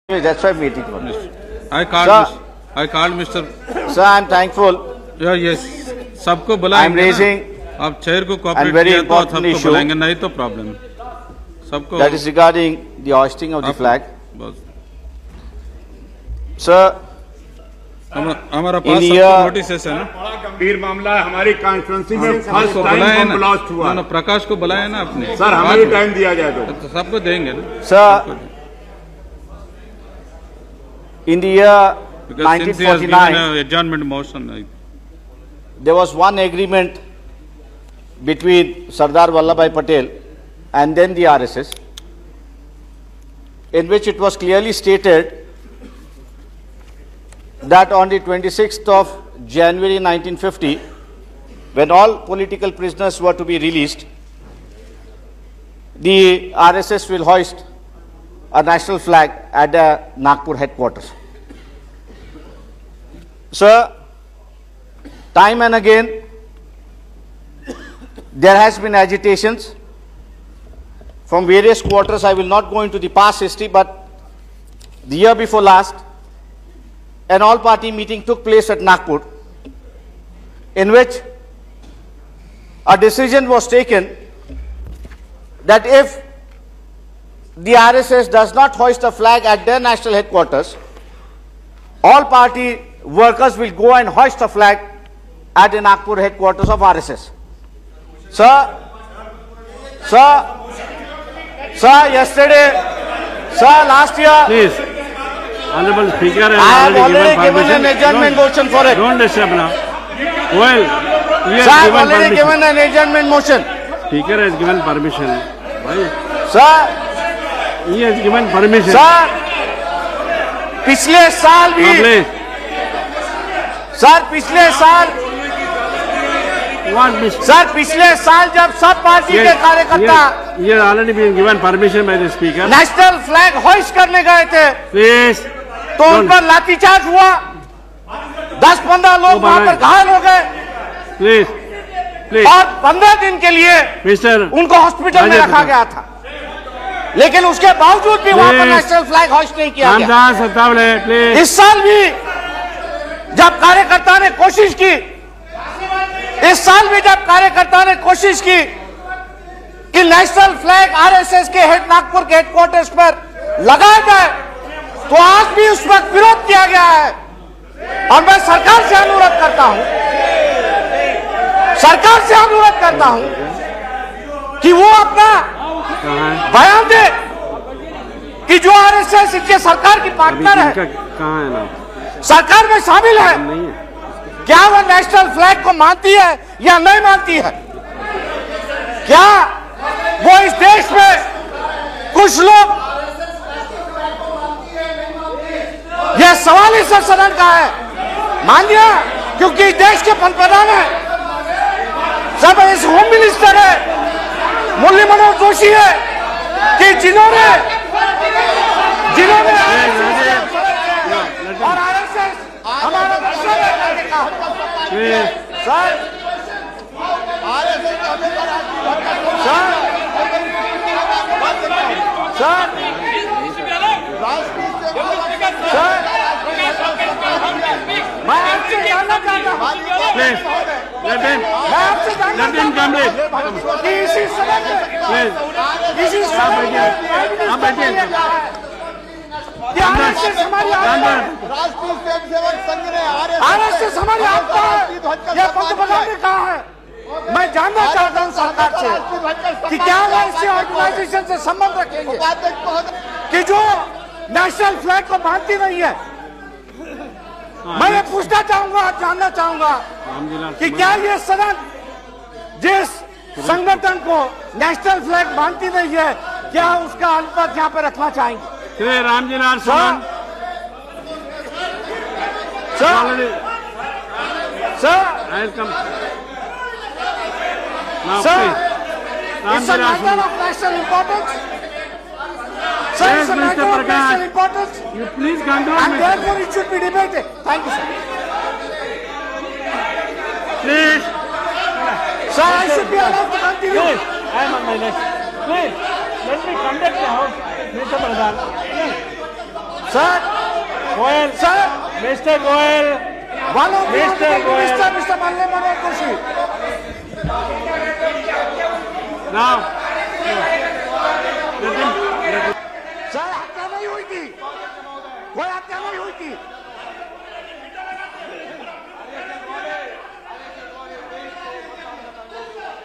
That's why I'm waiting for this. I called Mr. Sir, I'm thankful. Yes, सबको बुलाएंगे. I'm raising आप chair को cooperate very किया तो important सबको issue. बुलाएंगे, नहीं तो प्रॉब्लम सबको. That is regarding the hoisting of the flag. बस Sir, हमारा पास सबको नोटिस है ना. गंभीर मामला है. हमारी कॉन्स्टिट्यूंसी में फर्स्ट बुलाए टाइम ना. ब्लास्ट हुआ. प्रकाश को बुलाए ना अपने. सर हमें भी टाइम दिया जाए तो सबको देंगे ना. Sir, in the year 1949, adjournment motion. there was one agreement between Sardar Vallabhbhai Patel and then the RSS, in which it was clearly stated that on the 26th of January 1950, when all political prisoners were to be released, the RSS will hoist a national flag at the Nagpur headquarters. Sir, time and again, there has been agitations from various quarters. I will not go into the past history, but the year before last, an all-party meeting took place at Nagpur, in which a decision was taken that if the RSS does not hoist a flag at their national headquarters, all party workers will go and hoist a flag at the Nagpur headquarters of RSS. Sir, yesterday, sir, last year, please, Honorable Speaker, I have already given an adjournment motion for it. Don't disturb now. Well, sir, I have already given an adjournment motion. Speaker has given permission. Why? Sir, he has given permission. Sir पिछले साल भी sir पिछले साल जब सब party के कार्यकर्ता he has already been given permission by the speaker. National flag hoist करने गए थे, Please, तो उन पर लाठीचार्ज हुआ, 10-15 लोग वहां पर घायल हो गए. Please, और 15 दिन के लिए Mr. उनको हॉस्पिटल में रखा गया था, लेकिन उसके बावजूद भी वहां पर नेशनल फ्लैग होइस्ट नहीं किया गया. इस साल भी जब कार्यकर्ता ने कोशिश की, कि नेशनल फ्लैग आरएसएस के नागपुर के हेडक्वार्टर्स पर लगाया जाए, तो आज भी उस वक्त विरोध किया गया है. और मैं सरकार से अनुरोध करता हूं कि वो अपना बयान दे कि जो आरएसएस इनके सरकार की पार्टनर है, सरकार में शामिल है, क्या वो नेशनल फ्लैग को मानती है या नहीं मानती है. क्या वो इस देश में कुछ लोग, यह सवाल इस सदन का है, मान लिया क्योंकि इस देश के पंतप्रधान है, सब इस होम मिनिस्टर है, मुरली मनोहर जोशी है, कि जिन्होंने और आरएसएस हमारा दुश्मन है. मैं आपसे जानना चाहता हूं, इसी आरएसएस हमारी राष्ट्रीय स्वयंसेवक संघ ने आरएसएस हमारी आपका है, यह पंतप्रधान ने कहा है. मैं जानना चाहता हूं सरकार से कि क्या वो ऐसी ऑर्गेनाइजेशन से संबंध रखेंगे कि जो नेशनल फ्लैग को मानती नहीं है. मैं ये जानना चाहूंगा कि क्या ये सदन जिस संगठन को नेशनल फ्लैग मानती नहीं है, क्या उसका अनुपात यहाँ पे रखना चाहेंगे. Shri Ramjilal sir, it's a matter of national importance. Sir, it's a matter of national importance. You please control, and therefore it should be debated. Thank you, sir. Please. Sir, I should be allowed to continue. I am on my next. Please, let me conduct the house, Mr. Pradhan. Sir, Goel. sir, Mr. Goel. one of the Mr. honorable Goel. minister, Mr. Manle Manoj Joshi. Now. Sir, हत्या नहीं हुई थी, कोई हत्या नहीं हुई थी.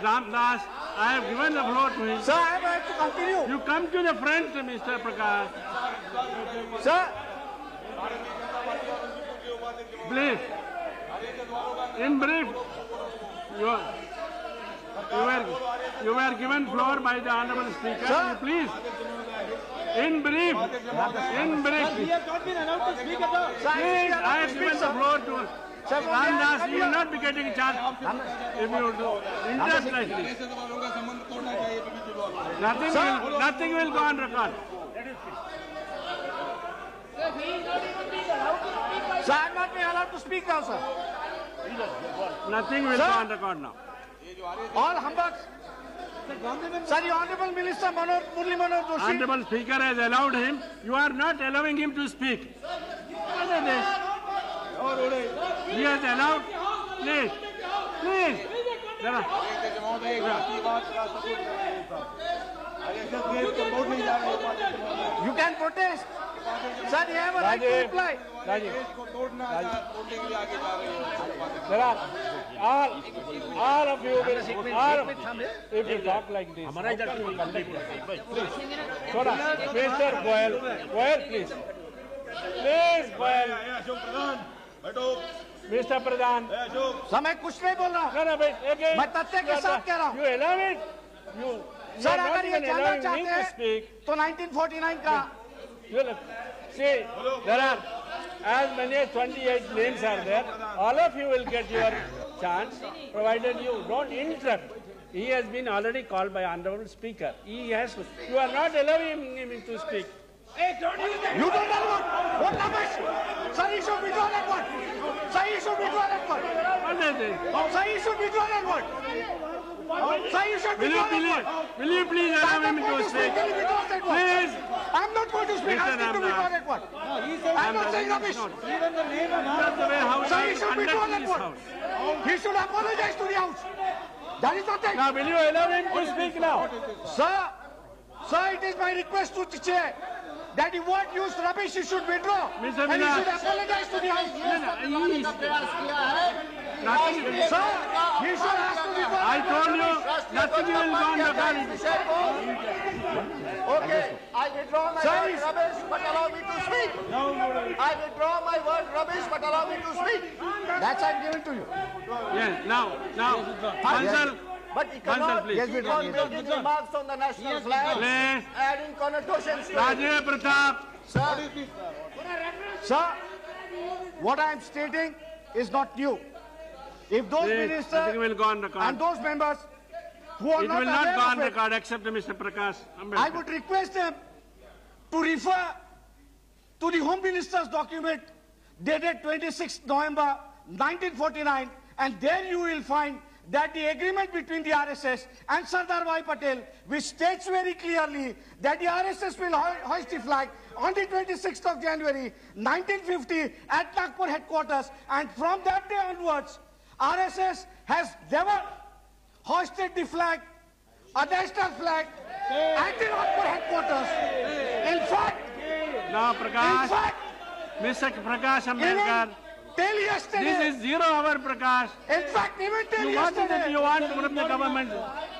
Ramdas, I have given the floor to him. Sir, I have to continue. You come to the front, Mr. Prakash. Sir, Please. In brief, you were given floor by the Honorable Speaker. Sir. Please. In brief. He has not been allowed to speak at all. Sir, Please, I have given the floor to Sir, Ramdas. You will not be getting a chance if you do interrupt like this. Nothing will go on record. Sir, I am not being allowed to speak now, sir. Nothing will Sir. go on record now. All humbugs. Sir, the Honorable Minister Murli Manoj Joshi. Honorable Speaker has allowed him. You are not allowing him to speak. What is this? He has allowed. Please. Please. You can protest. Sir, you have a right to reply. There are all of you will, if you talk like this, how can we conduct it? Please. Thoda, Mr. Goel, please. Please, Goel. Mr. Pradhan. Sir, मैं कुछ नहीं बोल रहा. No, no, wait, again. मैं तथ्य के साथ कह रहा हूँ. You allow it? You sir, are not अगर ये even जानना allowing me चाहते to हैं speak. तो 1949 का You look. See, there are as many as 28 names are there. All of you will get your chance, provided you don't interrupt. He has been already called by Honorable Speaker. You are not allowing him to speak. You don't know what rubbish. Sir, you should withdraw that word. Sir, you should withdraw that word. What is it? Sir, you should withdraw that word. Sir, you should withdraw that word. Will you please allow him to speak? Please. I'm not going to speak. Mr. Ask him to Ramdas. withdraw that word. I'm not saying rubbish. That's the way how Sir, we he should withdraw conduct that this word. house. He should apologize to the house. That is nothing. Now, will you allow him to speak now? Sir, it is my request to the chair that the word used rubbish, he should withdraw. Mr. And he Vilas. should apologize to the house. Nothing. Sir, he should ask to withdraw. I told you, nothing will go on record. Okay, I withdraw my word rubbish, but allow me to speak. I withdraw my word rubbish, but allow me to speak. That's I'm giving to you. Yes, now, Bansal, But he Bansal, cannot please. keep on making remarks on the national flag, Please. adding connotations to it. Rajay Pratap. Sir, what I am stating is not new. If those Please, ministers nothing will go on record. and those members who are It not will not aware go on of it, record except Mr. Prakash I Ambedkar. would request them to refer to the Home Minister's document dated 26 November 1949, and there you will find that the agreement between the RSS and Sardar Bhai Patel, which states very clearly that the RSS will hoist the flag on the 26th of January 1950 at Nagpur headquarters, and from that day onwards, RSS has never hoisted the flag, a national flag, at the Nagpur headquarters. In fact, Now, Prakash, Mr. Prakash Ambedkar, till yesterday, this is 0 hour, Prakash. in fact, even till What is it yesterday, you want from the government?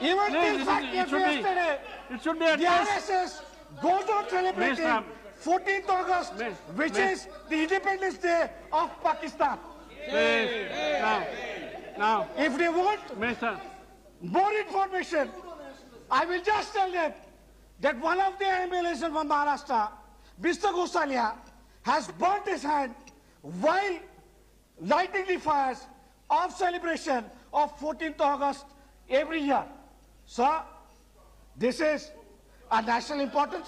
even Please, till fact yesterday, it should be a the test. RSS goes on celebrating Mr. 14th August, which is the Independence Day of Pakistan. Please, now, If they want Mr. more information, I will just tell them that one of the MLAs from Maharashtra, Mr. Gosalia, has burnt his hand while lighting the fires of celebration of 14th August every year. Sir, this is a national importance.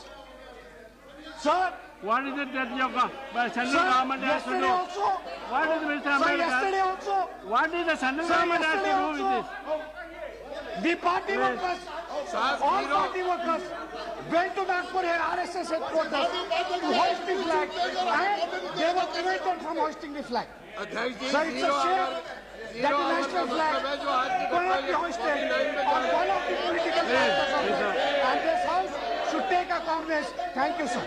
Sir, What is it that your central sir, government has to yesterday do? also, What is Mr. sir, yesterday Ambedkar? also, What is the central sir, government has to yesterday do with this? also, the party workers, all party workers, went to Nagpur here, RSS headquarters, to hoist the flag, and they were prevented from hoisting the flag. So it's a shame that the national flag cannot be hoisted on one of the political parties, and this House should take a cognizance. Thank you, sir.